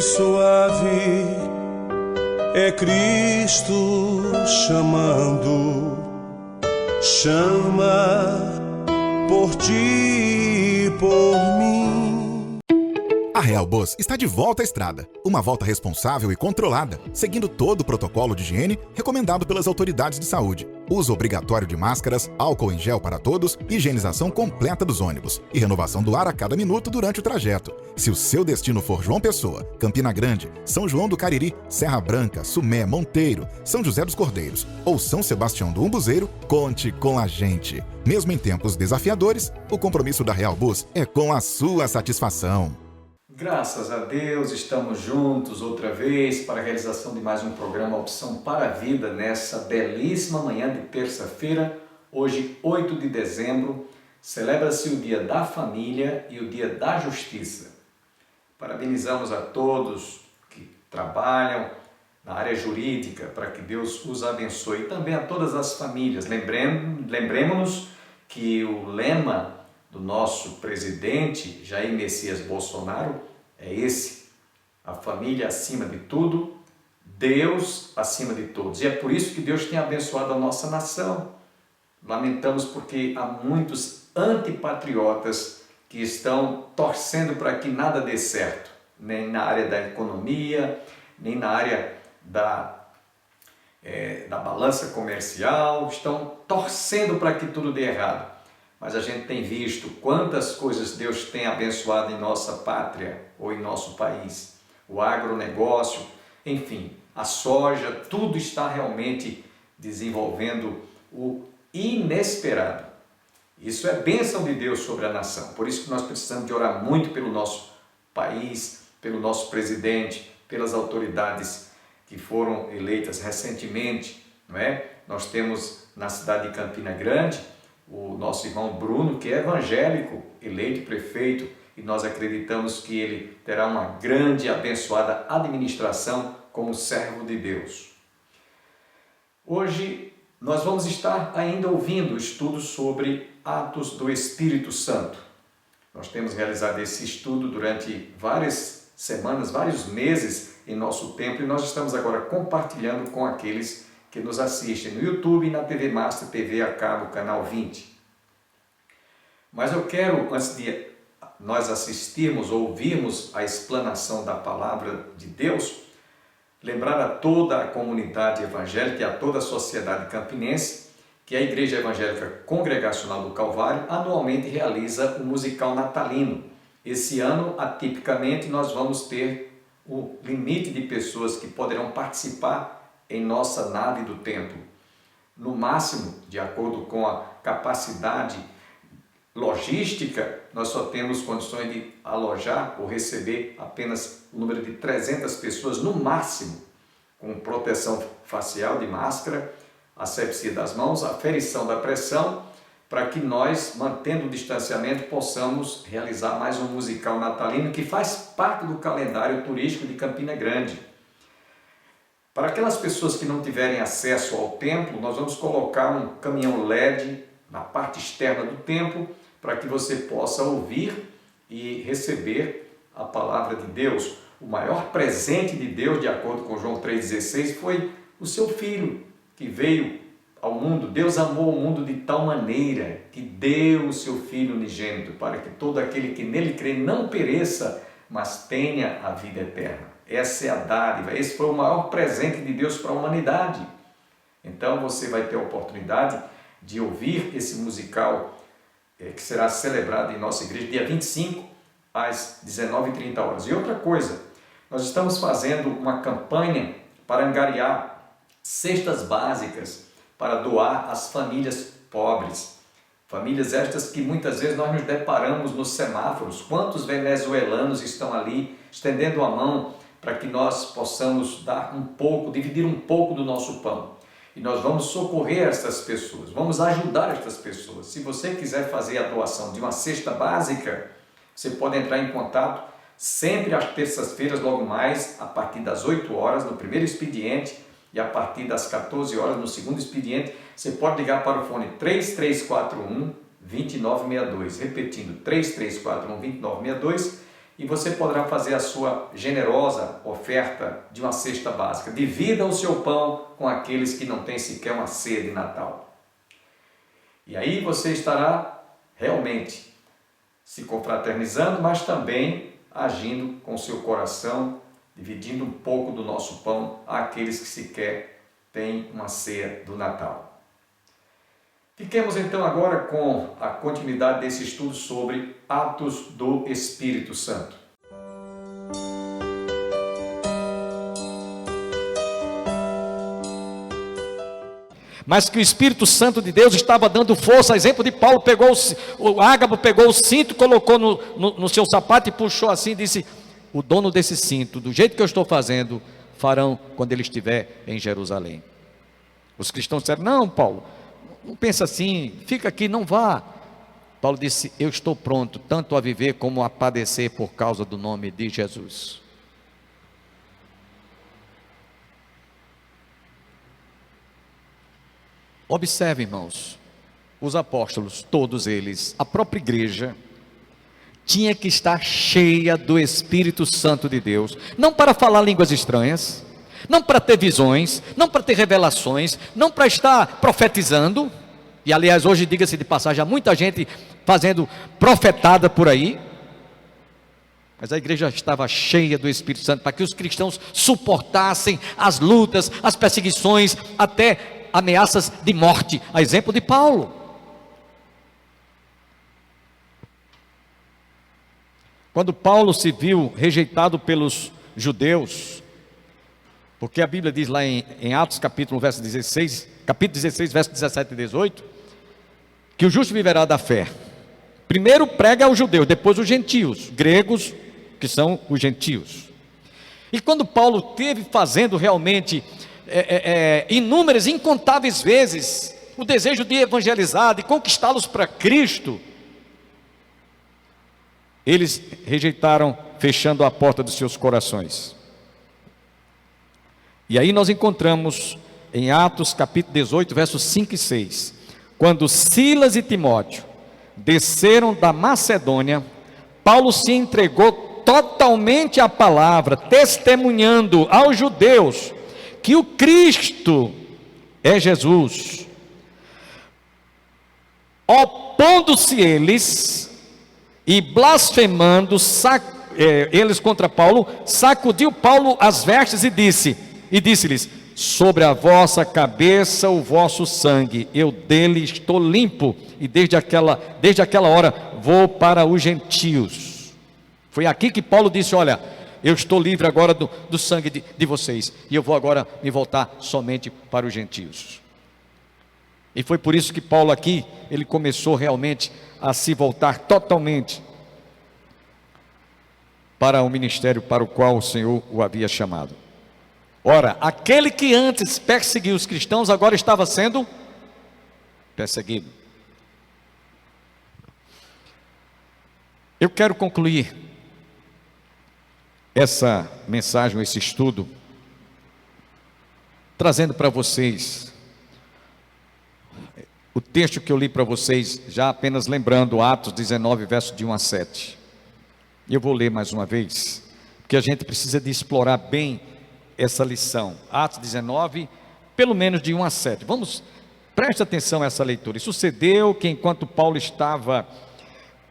suave é Cristo chamando, chama por ti e por mim. A Real Bus está de volta à estrada. Uma volta responsável e controlada, seguindo todo o protocolo de higiene recomendado pelas autoridades de saúde. Uso obrigatório de máscaras, álcool em gel para todos, higienização completa dos ônibus e renovação do ar a cada minuto durante o trajeto. Se o seu destino for João Pessoa, Campina Grande, São João do Cariri, Serra Branca, Sumé, Monteiro, São José dos Cordeiros ou São Sebastião do Umbuzeiro, conte com a gente. Mesmo em tempos desafiadores, o compromisso da Real Bus é com a sua satisfação. Graças a Deus, estamos juntos outra vez para a realização de mais um programa Opção para a Vida nessa belíssima manhã de terça-feira, hoje 8 de dezembro, celebra-se o Dia da Família e o Dia da Justiça. Parabenizamos a todos que trabalham na área jurídica para que Deus os abençoe e também a todas as famílias. Lembremos-nos que o lema do nosso presidente Jair Messias Bolsonaro é esse: a família acima de tudo, Deus acima de todos. E é por isso que Deus tem abençoado a nossa nação. Lamentamos porque há muitos antipatriotas que estão torcendo para que nada dê certo, nem na área da economia, nem na área da balança comercial, estão torcendo para que tudo dê errado. Mas a gente tem visto quantas coisas Deus tem abençoado em nossa pátria ou em nosso país. O agronegócio, enfim, a soja, tudo está realmente desenvolvendo o inesperado. Isso é bênção de Deus sobre a nação. Por isso que nós precisamos de orar muito pelo nosso país, pelo nosso presidente, pelas autoridades que foram eleitas recentemente, não é? Nós temos na cidade de Campina Grande o nosso irmão Bruno, que é evangélico, eleito prefeito, e nós acreditamos que ele terá uma grande e abençoada administração como servo de Deus. Hoje nós vamos estar ainda ouvindo estudos sobre Atos do Espírito Santo. Nós temos realizado esse estudo durante várias semanas, vários meses em nosso templo, e nós estamos agora compartilhando com aqueles que nos assistem no YouTube e na TV Master, TV a cabo, canal 20. Mas eu quero, antes de nós assistirmos, ouvirmos a explanação da Palavra de Deus, lembrar a toda a comunidade evangélica e a toda a sociedade campinense que a Igreja Evangélica Congregacional do Calvário anualmente realiza o musical natalino. Esse ano, atipicamente, nós vamos ter o limite de pessoas que poderão participar em nossa nave do templo. No máximo, de acordo com a capacidade logística, nós só temos condições de alojar ou receber apenas o número de 300 pessoas no máximo, com proteção facial de máscara, asepsia das mãos, aferição da pressão, para que nós, mantendo o distanciamento, possamos realizar mais um musical natalino que faz parte do calendário turístico de Campina Grande. Para aquelas pessoas que não tiverem acesso ao templo, nós vamos colocar um caminhão LED na parte externa do templo para que você possa ouvir e receber a palavra de Deus. O maior presente de Deus, de acordo com João 3,16, foi o seu Filho que veio ao mundo. Deus amou o mundo de tal maneira que deu o seu Filho unigênito para que todo aquele que nele crê não pereça, mas tenha a vida eterna. Essa é a dádiva, esse foi o maior presente de Deus para a humanidade. Então você vai ter a oportunidade de ouvir esse musical que será celebrado em nossa igreja dia 25 às 19h30. E outra coisa, nós estamos fazendo uma campanha para angariar cestas básicas para doar às famílias pobres. Famílias estas que muitas vezes nós nos deparamos nos semáforos. Quantos venezuelanos estão ali estendendo a mão para que nós possamos dar um pouco, dividir um pouco do nosso pão. E nós vamos socorrer estas pessoas, vamos ajudar estas pessoas. Se você quiser fazer a doação de uma cesta básica, você pode entrar em contato sempre às terças-feiras, logo mais, a partir das 8 horas, no primeiro expediente, e a partir das 14 horas, no segundo expediente, você pode ligar para o fone 3341-2962, repetindo, 3341-2962, e você poderá fazer a sua generosa oferta de uma cesta básica. Divida o seu pão com aqueles que não têm sequer uma ceia de Natal. E aí você estará realmente se confraternizando, mas também agindo com seu coração, dividindo um pouco do nosso pão àqueles que sequer têm uma ceia do Natal. Fiquemos então agora com a continuidade desse estudo sobre Atos do Espírito Santo. Mas que o Espírito Santo de Deus estava dando força. Exemplo de Paulo, o Ágabo pegou o cinto, colocou no seu sapato e puxou assim e disse: o dono desse cinto, do jeito que eu estou fazendo, farão quando ele estiver em Jerusalém. Os cristãos disseram: não, Paulo, não pensa assim, fica aqui, não vá. Paulo disse: eu estou pronto tanto a viver como a padecer por causa do nome de Jesus. Observe, irmãos, os apóstolos, todos eles, a própria igreja, tinha que estar cheia do Espírito Santo de Deus, não para falar línguas estranhas, não para ter visões, não para ter revelações, não para estar profetizando. E aliás, hoje, diga-se de passagem, há muita gente fazendo profetada por aí. Mas a igreja estava cheia do Espírito Santo para que os cristãos suportassem as lutas, as perseguições, até ameaças de morte, a exemplo de Paulo. Quando Paulo se viu rejeitado pelos judeus, porque a Bíblia diz lá em Atos capítulo 16, verso 17 e 18, que o justo viverá da fé. Primeiro prega aos judeus, depois os gentios, gregos, que são os gentios. E quando Paulo teve fazendo realmente inúmeras, incontáveis vezes o desejo de evangelizar, de conquistá-los para Cristo, eles rejeitaram, fechando a porta dos seus corações. E aí nós encontramos em Atos capítulo 18, versos 5 e 6, quando Silas e Timóteo desceram da Macedônia, Paulo se entregou totalmente à palavra, testemunhando aos judeus que o Cristo é Jesus. Opondo-se eles e blasfemando eles contra Paulo, sacudiu Paulo as vestes e disse-lhes: sobre a vossa cabeça o vosso sangue, eu dele estou limpo, e desde aquela hora vou para os gentios. Foi aqui que Paulo disse: olha, eu estou livre agora do sangue de vocês, e eu vou agora me voltar somente para os gentios. E foi por isso que Paulo aqui, ele começou realmente a se voltar totalmente para o ministério para o qual o Senhor o havia chamado. Ora, aquele que antes perseguiu os cristãos, agora estava sendo perseguido. Eu quero concluir essa mensagem, esse estudo, trazendo para vocês o texto que eu li para vocês, já apenas lembrando Atos 19, verso de 1 a 7. Eu vou ler mais uma vez, porque a gente precisa de explorar bem essa lição. Atos 19, pelo menos de 1 a 7. Preste atenção a essa leitura. E sucedeu que enquanto Paulo estava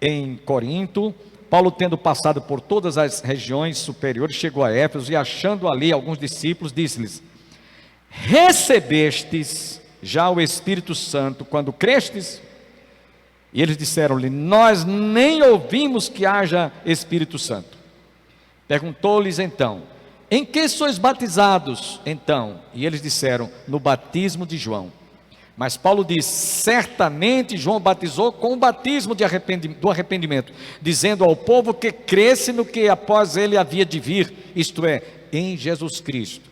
em Corinto, Paulo, tendo passado por todas as regiões superiores, chegou a Éfeso e, achando ali alguns discípulos, disse-lhes: recebestes já o Espírito Santo quando crestes? E eles disseram-lhe: nós nem ouvimos que haja Espírito Santo. Perguntou-lhes então: em que sois batizados então? E eles disseram: no batismo de João. Mas Paulo diz: certamente João batizou com o batismo do arrependimento, dizendo ao povo que cresce no que após ele havia de vir, isto é, em Jesus Cristo.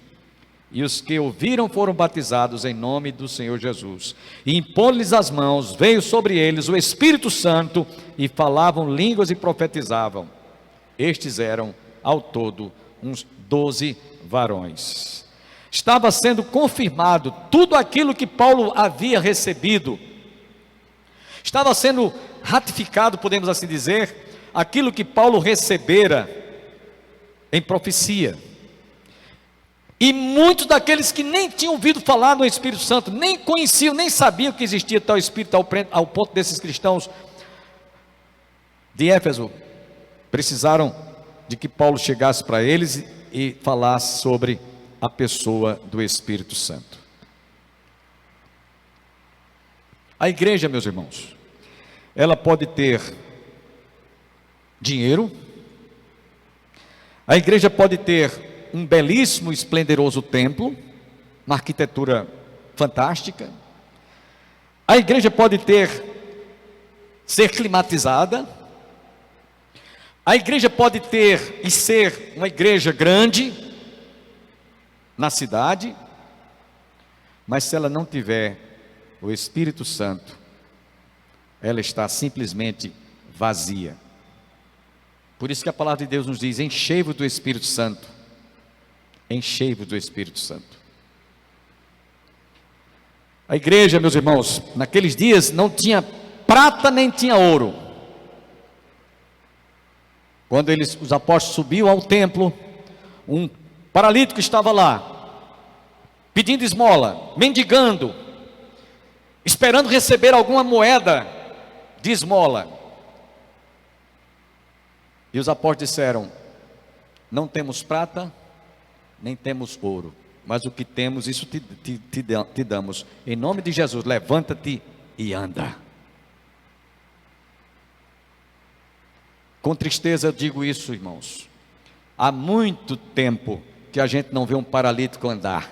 E os que ouviram foram batizados em nome do Senhor Jesus. E impôs-lhes as mãos, veio sobre eles o Espírito Santo, e falavam línguas e profetizavam. Estes eram, ao todo, uns 12 varões. Estava sendo confirmado tudo aquilo que Paulo havia recebido. Estava sendo ratificado, podemos assim dizer, aquilo que Paulo recebera em profecia. E muitos daqueles que nem tinham ouvido falar no Espírito Santo, nem conheciam, nem sabiam que existia tal Espírito, ao ponto desses cristãos de Éfeso precisaram de que Paulo chegasse para eles e falasse sobre a pessoa do Espírito Santo. A igreja, meus irmãos, ela pode ter dinheiro, a igreja pode ter um belíssimo, esplendoroso templo, uma arquitetura fantástica, a igreja pode ser climatizada, a igreja pode ter e ser uma igreja grande na cidade, mas se ela não tiver o Espírito Santo, ela está simplesmente vazia. Por isso que a palavra de Deus nos diz: enchei-vos do Espírito Santo, enchei-vos do Espírito Santo. A igreja, meus irmãos, naqueles dias não tinha prata nem tinha ouro. Quando os apóstolos subiam ao templo, um paralítico estava lá, pedindo esmola, mendigando, esperando receber alguma moeda de esmola. E os apóstolos disseram: não temos prata, nem temos ouro, mas o que temos, isso te damos. Em nome de Jesus, levanta-te e anda. Com tristeza eu digo isso, irmãos. Há muito tempo que a gente não vê um paralítico andar.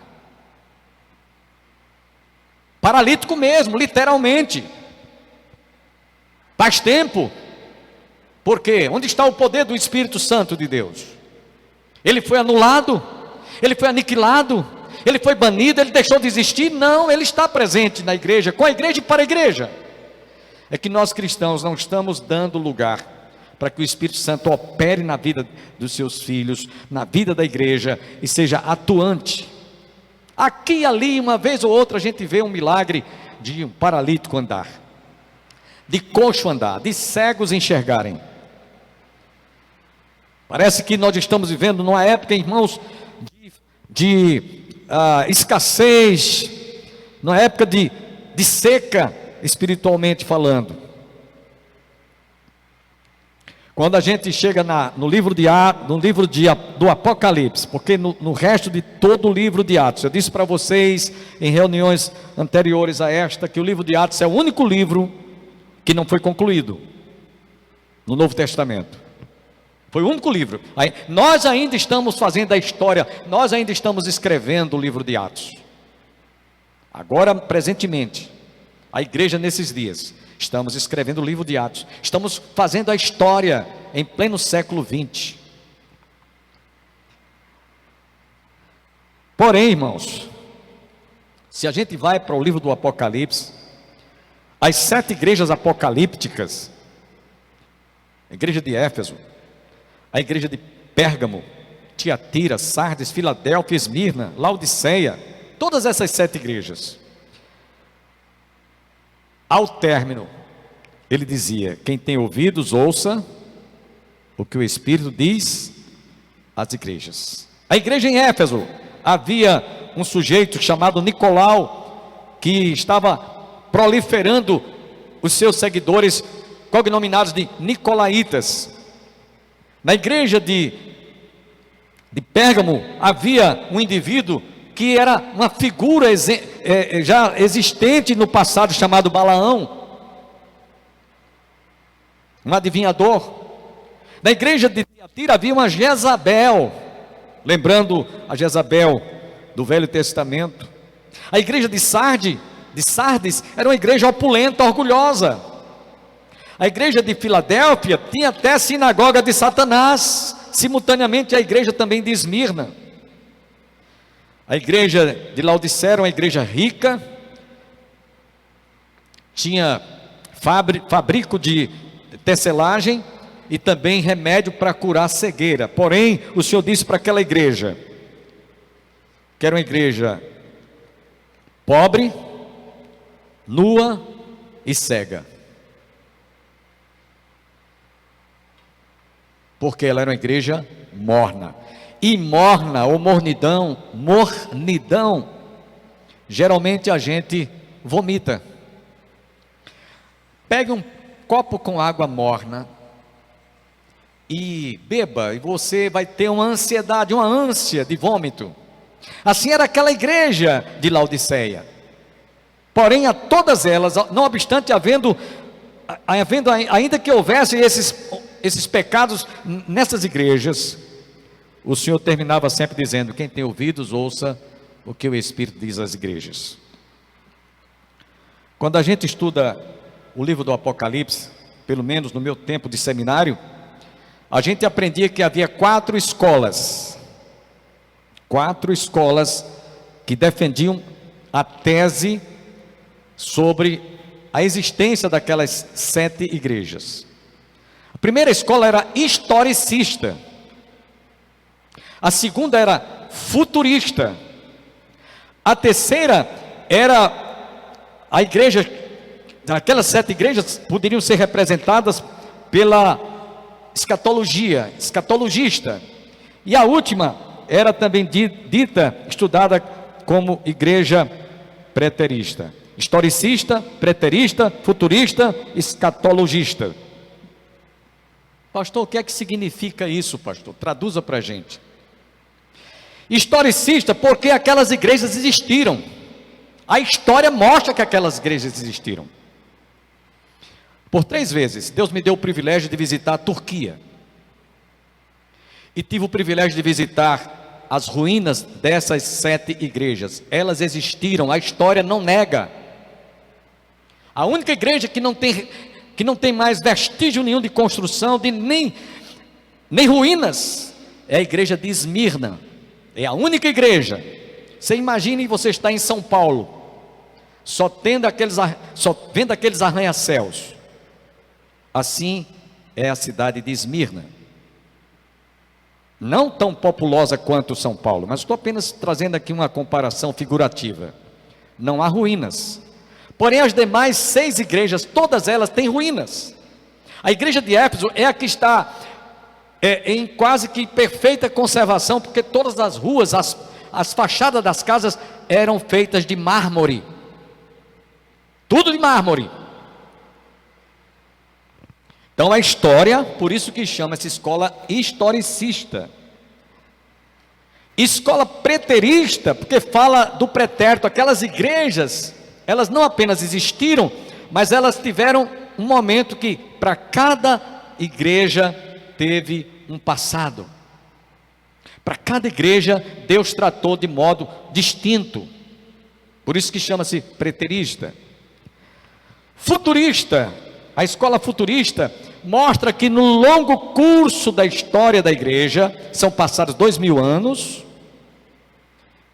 Paralítico mesmo, literalmente. Faz tempo. Por quê? Onde está o poder do Espírito Santo de Deus? Ele foi anulado? Ele foi aniquilado? Ele foi banido? Ele deixou de existir? Não, ele está presente na igreja, com a igreja e para a igreja. É que nós cristãos não estamos dando lugar para que o Espírito Santo opere na vida dos seus filhos, na vida da igreja, e seja atuante. Aqui e ali, uma vez ou outra, a gente vê um milagre de um paralítico andar, de coxo andar, de cegos enxergarem. Parece que nós estamos vivendo numa época, irmãos, de escassez, numa época de seca, espiritualmente falando. Quando a gente chega no livro do Apocalipse, porque no resto de todo o livro de Atos, eu disse para vocês em reuniões anteriores a esta, que o livro de Atos é o único livro que não foi concluído no Novo Testamento. Foi o único livro. Nós ainda estamos fazendo a história, nós ainda estamos escrevendo o livro de Atos. Agora, presentemente, a igreja nesses dias, estamos escrevendo o livro de Atos, estamos fazendo a história em pleno século 20. Porém, irmãos, se a gente vai para o livro do Apocalipse, as 7 igrejas apocalípticas, a igreja de Éfeso, a igreja de Pérgamo, Tiatira, Sardes, Filadélfia, Esmirna, Laodiceia, todas essas 7 igrejas, ao término, ele dizia: quem tem ouvidos, ouça o que o Espírito diz às igrejas. A igreja em Éfeso, havia um sujeito chamado Nicolau, que estava proliferando os seus seguidores, cognominados de Nicolaitas. Na igreja de Pérgamo, havia um indivíduo que era uma figura já existente no passado, chamado Balaão, um adivinhador. Na igreja de Tiatira havia uma Jezabel, lembrando a Jezabel do Velho Testamento. A igreja de Sardes era uma igreja opulenta, orgulhosa. A igreja de Filadélfia tinha até sinagoga de Satanás, simultaneamente a igreja também de Esmirna. A igreja de Laodiceia era uma igreja rica, tinha fabrico de tecelagem e também remédio para curar cegueira. Porém, o Senhor disse para aquela igreja, que era uma igreja pobre, nua e cega. porque ela era uma igreja morna. E morna ou mornidão, geralmente a gente vomita. Pegue um copo com água morna e beba, e você vai ter uma ansiedade, uma ânsia de vômito. Assim era aquela igreja de Laodiceia. Porém, a todas elas, não obstante havendo ainda que houvesse esses pecados nessas igrejas, o Senhor terminava sempre dizendo: quem tem ouvidos, ouça o que o Espírito diz às igrejas. Quando a gente estuda o livro do Apocalipse, pelo menos no meu tempo de seminário, a gente aprendia que havia 4 escolas que defendiam a tese sobre a existência daquelas 7 igrejas. A primeira escola era historicista, a segunda era futurista, a terceira era a igreja, aquelas 7 igrejas poderiam ser representadas pela escatologista, e a última era também estudada como igreja preterista. Historicista, preterista, futurista, escatologista. Pastor, o que é que significa isso, pastor? Traduza para a gente. Historicista, porque aquelas igrejas existiram. A história mostra que aquelas igrejas existiram. Por 3 vezes, Deus me deu o privilégio de visitar a Turquia. E tive o privilégio de visitar as ruínas dessas 7 igrejas. Elas existiram, a história não nega. A única igreja que não tem mais vestígio nenhum de construção, nem ruínas, é a igreja de Esmirna. É a única igreja. Você imagine você estar em São Paulo, só vendo aqueles arranha-céus. Assim é a cidade de Esmirna. Não tão populosa quanto São Paulo, mas estou apenas trazendo aqui uma comparação figurativa. Não há ruínas. Porém, as demais 6 igrejas, todas elas têm ruínas. A igreja de Éfeso é a que está em quase que perfeita conservação, porque todas as ruas, as fachadas das casas eram feitas de mármore. Tudo de mármore. Então a história, por isso que chama essa escola historicista. Escola preterista, porque fala do pretérito. Aquelas igrejas, elas não apenas existiram, mas elas tiveram um momento que para cada igreja teve um passado. Para cada igreja Deus tratou de modo distinto. Por isso que chama-se preterista. Futurista, a escola futurista mostra que no longo curso da história da igreja, são passados 2000 anos,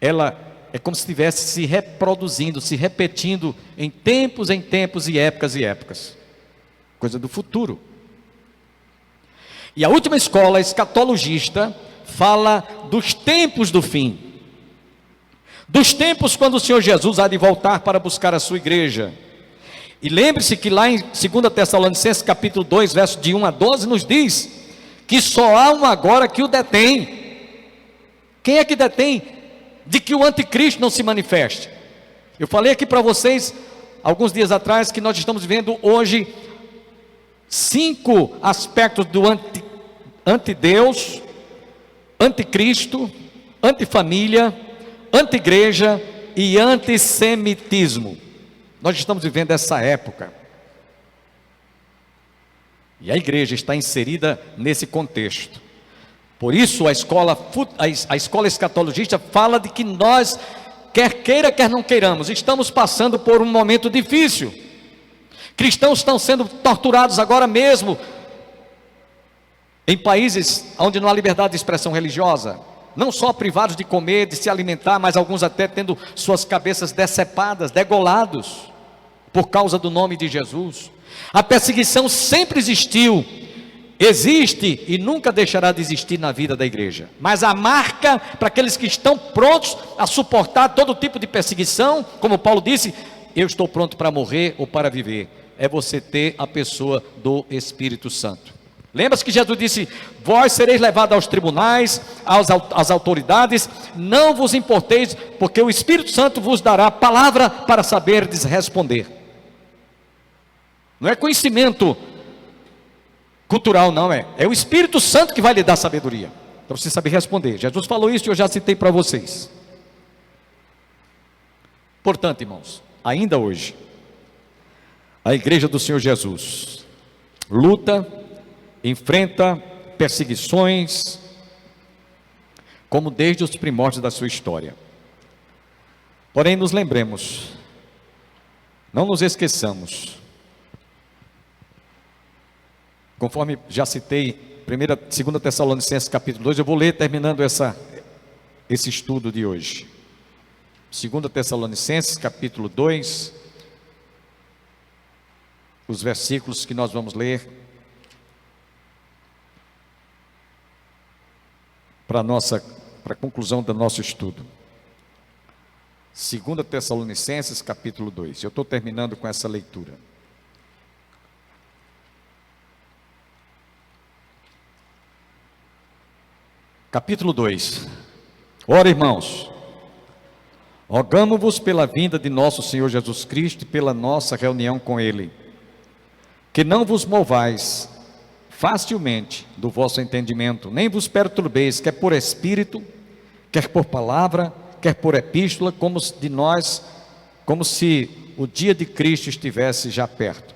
ela é como se estivesse se reproduzindo, se repetindo em tempos e épocas, coisa do futuro. E a última escola, escatologista, fala dos tempos do fim, dos tempos quando o Senhor Jesus há de voltar para buscar a sua igreja. E lembre-se que lá em 2 Tessalonicenses capítulo 2, verso de 1 a 12, nos diz que só há um agora que o detém. Quem é que detém de que o anticristo não se manifeste? Eu falei aqui para vocês, alguns dias atrás, que nós estamos vivendo hoje 5 aspectos do antideus, anticristo, antifamília, anti-igreja e antissemitismo. Nós estamos vivendo essa época. E a igreja está inserida nesse contexto. Por isso a escola escatologista fala de que nós, quer queira, quer não queiramos, estamos passando por um momento difícil. Cristãos estão sendo torturados agora mesmo em países onde não há liberdade de expressão religiosa, não só privados de comer, de se alimentar, mas alguns até tendo suas cabeças decepadas, degolados, por causa do nome de Jesus. A perseguição sempre existiu, existe e nunca deixará de existir na vida da igreja. Mas a marca para aqueles que estão prontos a suportar todo tipo de perseguição, como Paulo disse, eu estou pronto para morrer ou para viver, é você ter a pessoa do Espírito Santo. Lembra-se que Jesus disse: vós sereis levados aos tribunais, às autoridades, não vos importeis, porque o Espírito Santo vos dará palavra para saberdes responder. Não é conhecimento cultural, não é. É o Espírito Santo que vai lhe dar sabedoria, para você saber responder. Jesus falou isso e eu já citei para vocês. Portanto, irmãos, ainda hoje, a igreja do Senhor Jesus luta, enfrenta perseguições, como desde os primórdios da sua história. Porém, nos lembremos, não nos esqueçamos, conforme já citei, 2 Tessalonicenses capítulo 2, eu vou ler terminando esse estudo de hoje. 2 Tessalonicenses capítulo 2, os versículos que nós vamos ler para a conclusão do nosso estudo. 2 Tessalonicenses capítulo 2, eu estou terminando com essa leitura. Capítulo 2. Ora, irmãos, rogamo-vos pela vinda de nosso Senhor Jesus Cristo e pela nossa reunião com Ele, que não vos movais facilmente do vosso entendimento, nem vos perturbeis, quer por espírito, quer por palavra, quer por epístola, como se o dia de Cristo estivesse já perto.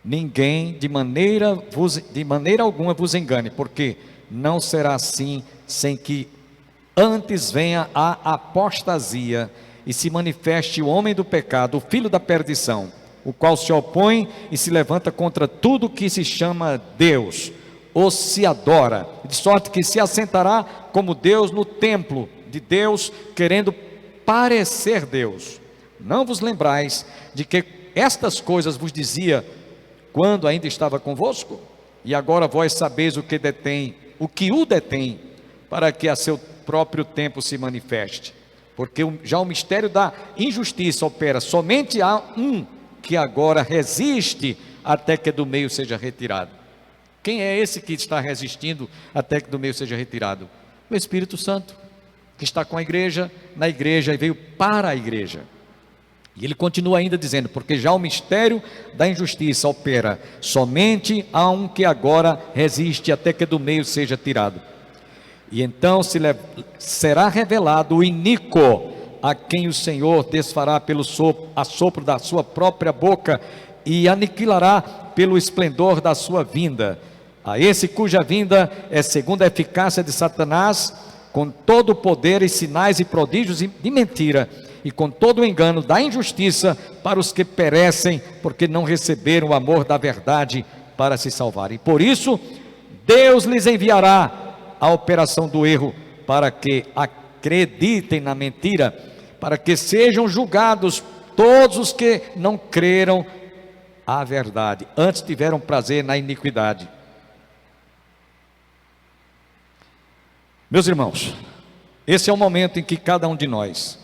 Ninguém de maneira alguma vos engane, porque não será assim, sem que antes venha a apostasia e se manifeste o homem do pecado, o filho da perdição, o qual se opõe e se levanta contra tudo que se chama Deus, ou se adora, de sorte que se assentará como Deus no templo de Deus, querendo parecer Deus. Não vos lembrais de que estas coisas vos dizia quando ainda estava convosco? E agora vós sabeis o que o detém, para que a seu próprio tempo se manifeste. Porque já o mistério da injustiça opera, somente há um que agora resiste até que do meio seja retirado. Quem é esse que está resistindo até que do meio seja retirado? O Espírito Santo, que está com a igreja, na igreja, e veio para a igreja. E ele continua ainda dizendo: porque já o mistério da injustiça opera, somente há um que agora resiste até que do meio seja tirado. E então será revelado o iníquo, a quem o Senhor desfará pelo assopro da sua própria boca e aniquilará pelo esplendor da sua vinda. A esse cuja vinda é segundo a eficácia de Satanás, com todo o poder e sinais e prodígios de mentira, e com todo o engano da injustiça para os que perecem, porque não receberam o amor da verdade para se salvarem. Por isso, Deus lhes enviará a operação do erro, para que acreditem na mentira, para que sejam julgados todos os que não creram a verdade, antes tiveram prazer na iniquidade. Meus irmãos, esse é o momento em que cada um de nós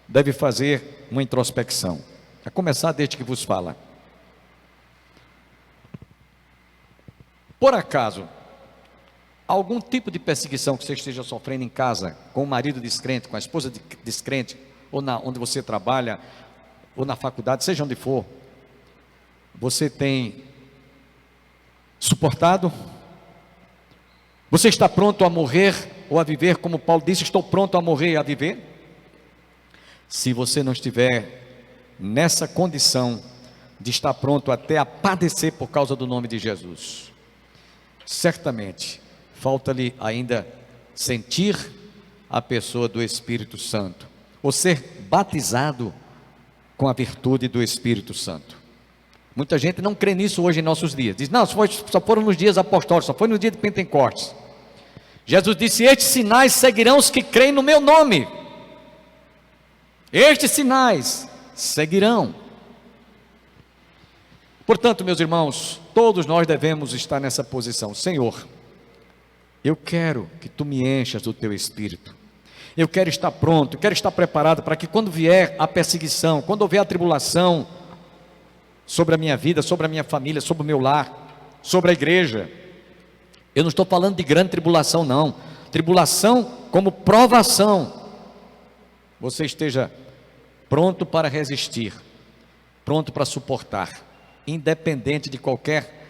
deve fazer uma introspecção, a começar desde que vos fala. Por acaso, algum tipo de perseguição que você esteja sofrendo em casa, com o marido descrente, com a esposa descrente, ou onde você trabalha, ou na faculdade, seja onde for, você tem suportado? Você está pronto a morrer ou a viver, como Paulo disse: estou pronto a morrer e a viver? Se você não estiver nessa condição de estar pronto até a padecer por causa do nome de Jesus, certamente falta-lhe ainda sentir a pessoa do Espírito Santo, ou ser batizado com a virtude do Espírito Santo. Muita gente não crê nisso hoje em nossos dias. Diz: não, só foram nos dias apostólicos, só foi no dia de Pentecostes. Jesus disse: estes sinais seguirão os que creem no meu nome. Estes sinais seguirão. Portanto, meus irmãos, todos nós devemos estar nessa posição. Senhor, eu quero que tu me enchas do teu Espírito. Eu quero estar pronto, eu quero estar preparado para que quando vier a perseguição, quando houver a tribulação sobre a minha vida, sobre a minha família, sobre o meu lar, sobre a igreja, Eu não estou falando de grande tribulação, não. Tribulação como provação. Você esteja pronto para resistir, pronto para suportar, independente de qualquer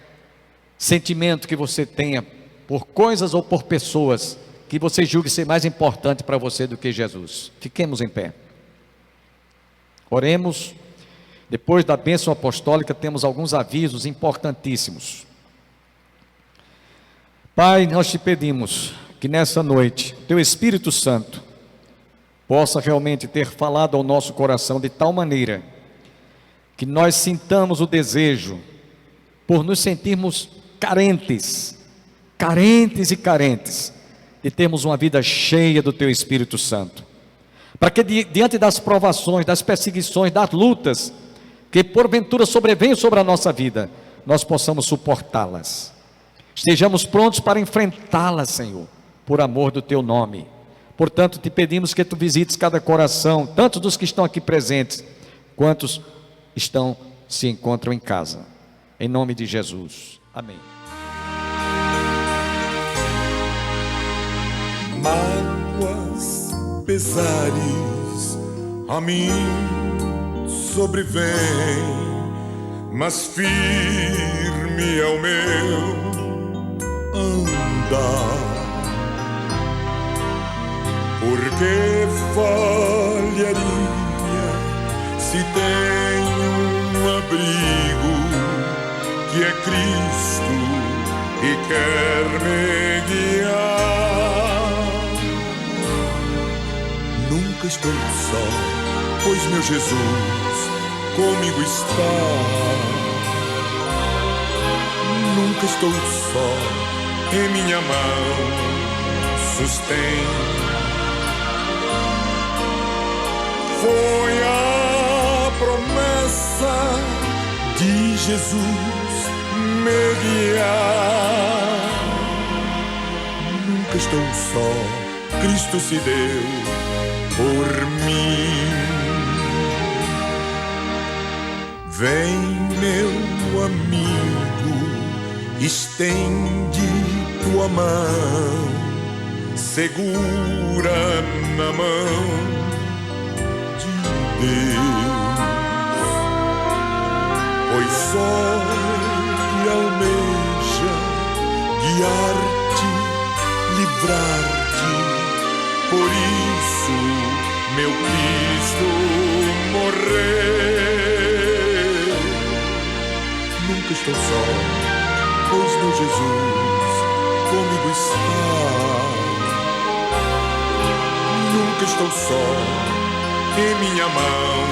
sentimento que você tenha por coisas ou por pessoas que você julgue ser mais importante para você do que Jesus. Fiquemos em pé. Oremos. Depois da bênção apostólica, temos alguns avisos importantíssimos. Pai, nós te pedimos que nessa noite, teu Espírito Santo possa realmente ter falado ao nosso coração de tal maneira que nós sintamos o desejo por nos sentirmos carentes de termos uma vida cheia do teu Espírito Santo, para que diante das provações, das perseguições, das lutas que porventura sobrevêm sobre a nossa vida, nós possamos suportá-las, estejamos prontos para enfrentá-las, Senhor, por amor do teu nome. Portanto, te pedimos que tu visites cada coração, tanto dos que estão aqui presentes, quantos se encontram em casa, em nome de Jesus, amém. Mágoas, pesares a mim sobrevêm, mas firme é o meu andar. Porque falharia se tenho um abrigo que é Cristo e quer me guiar? Nunca estou só, pois meu Jesus comigo está. Nunca estou só, em minha mão sustém. Foi a promessa de Jesus me guiar. Nunca estou só, Cristo se deu por mim. Vem, meu amigo, estende tua mão, segura na mão Deus, pois só Ele almeja guiar-te, livrar-te. Por isso, meu Cristo morreu. Nunca estou só, pois meu Jesus comigo está. Nunca estou só, em minha mão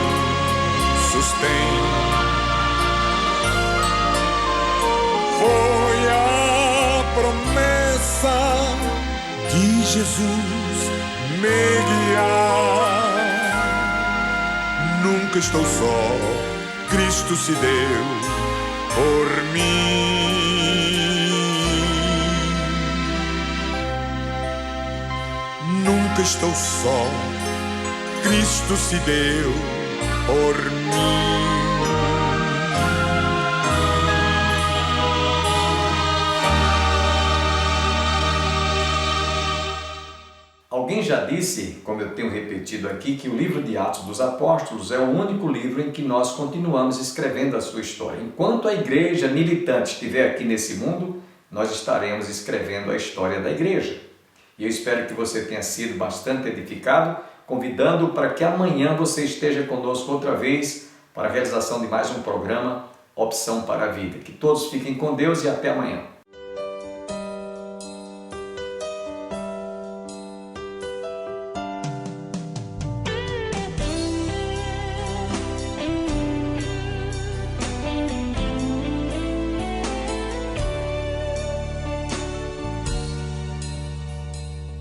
sustém. Foi a promessa de Jesus me guiar. Nunca estou só, Cristo se deu por mim. Nunca estou só, Cristo se deu por mim. Alguém já disse, como eu tenho repetido aqui, que o livro de Atos dos Apóstolos é o único livro em que nós continuamos escrevendo a sua história. Enquanto a igreja militante estiver aqui nesse mundo, nós estaremos escrevendo a história da igreja. E eu espero que você tenha sido bastante edificado, convidando para que amanhã você esteja conosco outra vez para a realização de mais um programa Opção para a Vida. Que todos fiquem com Deus e até amanhã.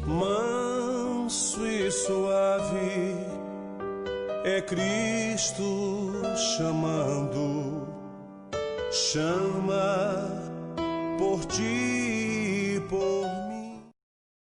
Manso e suave é Cristo chamando, chama por ti e por mim.